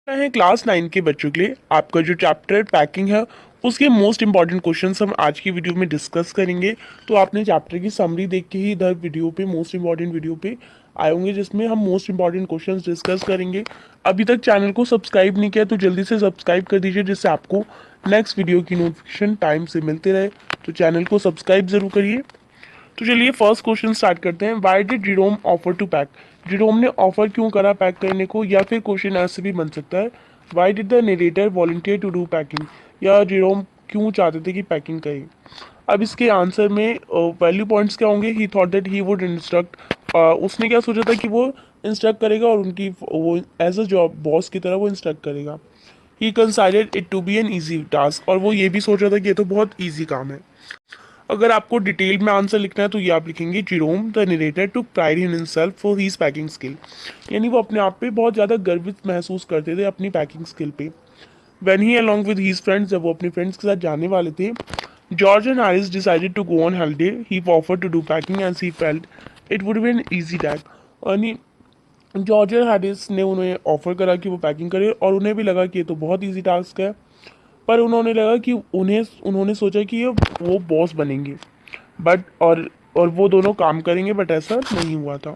है क्लास 9 के बच्चों के लिए आपका जो चैप्टर पैकिंग है उसके मोस्ट इंपॉर्टेंट क्वेश्चंस हम आज की वीडियो में डिस्कस करेंगे। तो आपने चैप्टर की समरी देख के ही इधर वीडियो पे मोस्ट इंपॉर्टेंट वीडियो पे आए होंगे जिसमें हम मोस्ट इंपॉर्टेंट क्वेश्चंस डिस्कस करेंगे। अभी तक चैनल को सब्सक्राइब नहीं किया तो जल्दी से सब्सक्राइब कर दीजिए जिससे आपको नेक्स्ट वीडियो की नोटिफिकेशन टाइम से मिलते रहे। तो चैनल को सब्सक्राइब जरूर करिए। तो चलिए फर्स्ट क्वेश्चन स्टार्ट करते हैं। Why did Jerome offer to pack? Jerome ने ऑफर क्यों करा पैक करने को? या फिर क्वेश्चन ऐसे भी बन सकता है, why did the narrator volunteer to do packing? या जिरोम क्यों चाहते थे कि पैकिंग करें? अब इसके आंसर में वैल्यू पॉइंट्स क्या होंगे? ही thought that he would instruct, उसने क्या सोचा था कि वो इंस्ट्रक्ट करेगा और उनकी वो एज अ जॉब बॉस की तरह वो इंस्ट्रक्ट करेगा। He considered it to be an easy task, और वो ये भी सोच रहा था कि ये तो बहुत ईजी काम है। अगर आपको डिटेल में आंसर लिखना है तो ये आप लिखेंगे, Jerome the narrator took pride in himself for his packing skill. यानी वो अपने आप पे बहुत ज़्यादा गर्वित महसूस करते थे अपनी पैकिंग स्किल पे। When he along with his friends, जब वो अपने फ्रेंड्स के साथ जाने वाले थे, George and Harris decided to go on holiday. He offered to do packing as he felt it would be an easy task. यानी जॉर्ज एंड हैरिस ने उन्हें ऑफर करा कि वो पैकिंग करे और उन्हें भी लगा कि ये तो बहुत ईजी टास्क है, पर उन्होंने लगा कि उन्होंने सोचा कि ये वो बॉस बनेंगे, बट और वो दोनों काम करेंगे, बट ऐसा नहीं हुआ था।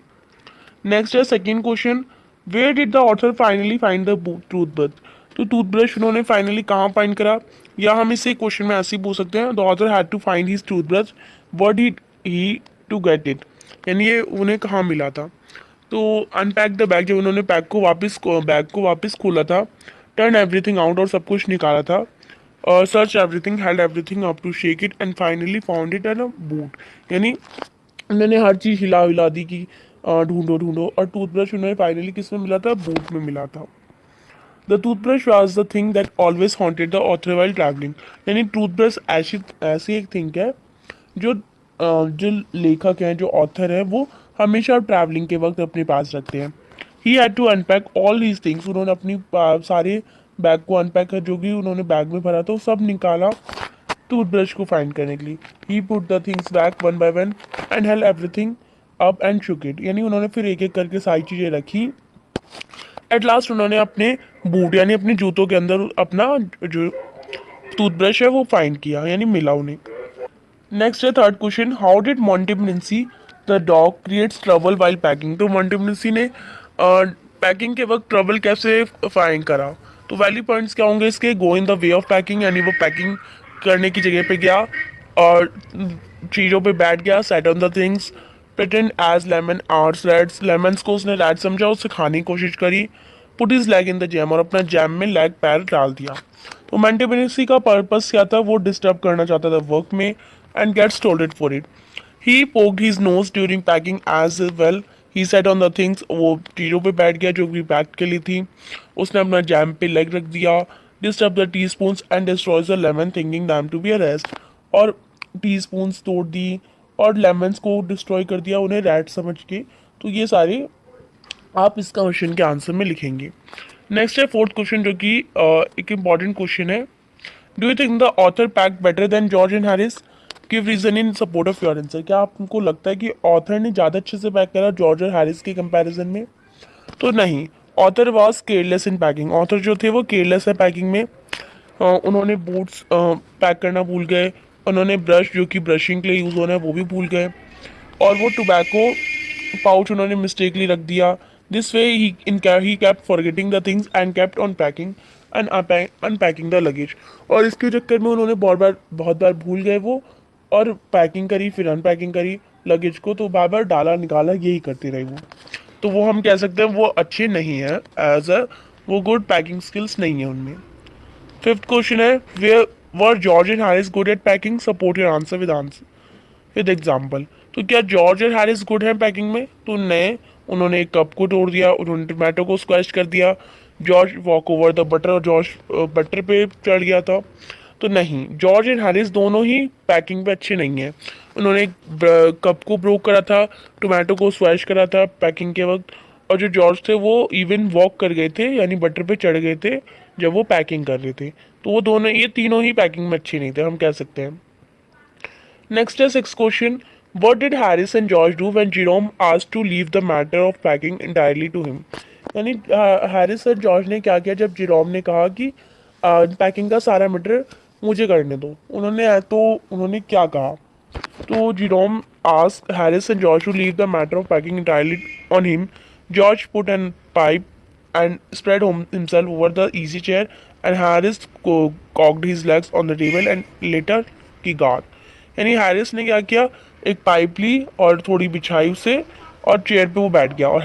नेक्स्ट है second question, where did the author finally find the toothbrush? तो टूथब्रश उन्होंने फाइनली कहाँ फाइंड करा? या हम इसे क्वेश्चन में ऐसे ही पूछ सकते हैं, the author had to find his toothbrush, what did he to get it? यानी ये उन्हें कहाँ मिला था? तो अनपैक द बैग, जब उन्होंने बैग को वापस खोला था, टर्न एवरीथिंग आउट, और सब कुछ निकाला था, search everything, held everything up to shake it and finally found it an a boot. यानी उन्होंने हर चीज़ हिला हिला दी कि ढूंढो ढूंढो, और टूथब्रश उन्हें फाइनली किस में मिला था? बूट में मिला था। The toothbrush was the thing that always haunted the author while travelling. यानी टूथब्रश ऐसी ऐसी एक थिंग है जो जो लेखक हैं, जो ऑथर है, वो हमेशा ट्रैवलिंग के वक्त अपने पास रखते हैं। He had to unpack all these things, उन्होंने अपनी सारे बैग को अनपैक कर, जो भी उन्होंने बैग में भरा था वो सब निकाला टूथब्रश को फाइंड करने के लिए। He put the things back one by one and held everything up and shook it. यानी उन्होंने फिर एक एक करके सारी चीज़ें रखी। एट लास्ट उन्होंने अपने बूट यानी अपने जूतों के अंदर अपना जो टूथब्रश है वो फाइंड किया, यानी मिला उन्हें। नेक्स्ट है third question, how did Montmorency the dog creates trouble while packing? तो मोंटेमनेंसी ने पैकिंग के वक्त ट्रबल कैसे फाइंड करा? तो वैल्यू पॉइंट्स क्या होंगे इसके? Go in the way of packing, यानी वो पैकिंग करने की जगह पे गया और चीज़ों पे बैठ गया। Sat on the things, pretend as lemon are rats, lemons को उसने रैड समझा, उससे खाने की कोशिश करी। Put his leg in the jam, और अपना जैम में लेग पैर डाल दिया। तो मेंटेनेंसी का पर्पस क्या था? वो डिस्टर्ब करना चाहता था वर्क में and get scolded for it. He poked his nose during packing as well. He sat on the things, वो चीज़ों पे बैठ गया जो भी पैक के लिए थी। उसने अपना जैम पे लेग रख दिया। Disturb the teaspoon and destroys the lemon thinking them to be a rest, और टी स्पून तोड़ दी और लेमन्स को डिस्ट्रॉय कर दिया उन्हें रैट समझ के। तो ये सारे आप इसका क्वेश्चन के आंसर में लिखेंगे। नेक्स्ट है फोर्थ क्वेश्चन, जो कि एक इम्पॉर्टेंट क्वेश्चन है। Do you think the author pack better than George and Harris? Give reason in support of your answer. क्या आपको लगता है कि ऑथर ने ज़्यादा अच्छे से पैक करा जॉर्ज और हैरिस के कंपैरिजन में? तो नहीं, author was careless in packing. Author जो थे वो केयरलेस है पैकिंग में। उन्होंने बूट्स पैक करना भूल गए, उन्होंने ब्रश जो कि ब्रशिंग के लिए यूज़ होना है वो भी भूल गए, और वो टोबैको पाउच उन्होंने मिस्टेकली रख दिया। This way he kept forgetting the things and kept on packing and unpacking the luggage. और इसके चक्कर में उन्होंने बहुत बार भूल गए वो, और पैकिंग करी फिर अनपैकिंग करी लगेज को, तो बार बार डाला निकाला यही करते रहे वो। तो वो हम कह सकते हैं वो अच्छे नहीं है एज अ, वो गुड पैकिंग स्किल्स नहीं है उनमें। फिफ्थ क्वेश्चन है, where were George and Harris good at packing? Support your answer with example. तो क्या जॉर्ज और हैरिस गुड हैं पैकिंग में? तो नए, उन्होंने एक कप को तोड़ दिया, उन्होंने टोमेटो को स्क्वैश कर दिया। George walk over the butter, और जॉर्ज बटर पे चढ़ गया था। तो नहीं, जॉर्ज एंड हैरिस दोनों ही पैकिंग पे अच्छे नहीं हैं। उन्होंने कप को ब्रोक करा था, टोमेटो को स्क्वैश करा था पैकिंग के वक्त, और जो जॉर्ज थे वो इवन वॉक कर गए थे, यानी बटर पे चढ़ गए थे जब वो पैकिंग कर रहे थे। तो वो दोनों, ये तीनों ही पैकिंग में अच्छे नहीं थे, हम कह सकते हैं। Next is sixth question. What did Harris and George do when Jerome asked to leave the matter of packing entirely to him? यानी हैरिस और जॉर्ज ने क्या किया, जब जेरोम ने कहा कि पैकिंग का सारा मैटर मुझे करने दो, उन्होंने क्या कहा, तो Jerome asked Harris and George to leave the matter of packing entirely on him. George put a pipe and spread himself over the easy chair, and Harris cocked his legs on the table and later की गाद। यानी Harris ने क्या किया, एक pipe ली और थोड़ी बिछाई उसे, और चेयर पे वो बैठ गया, और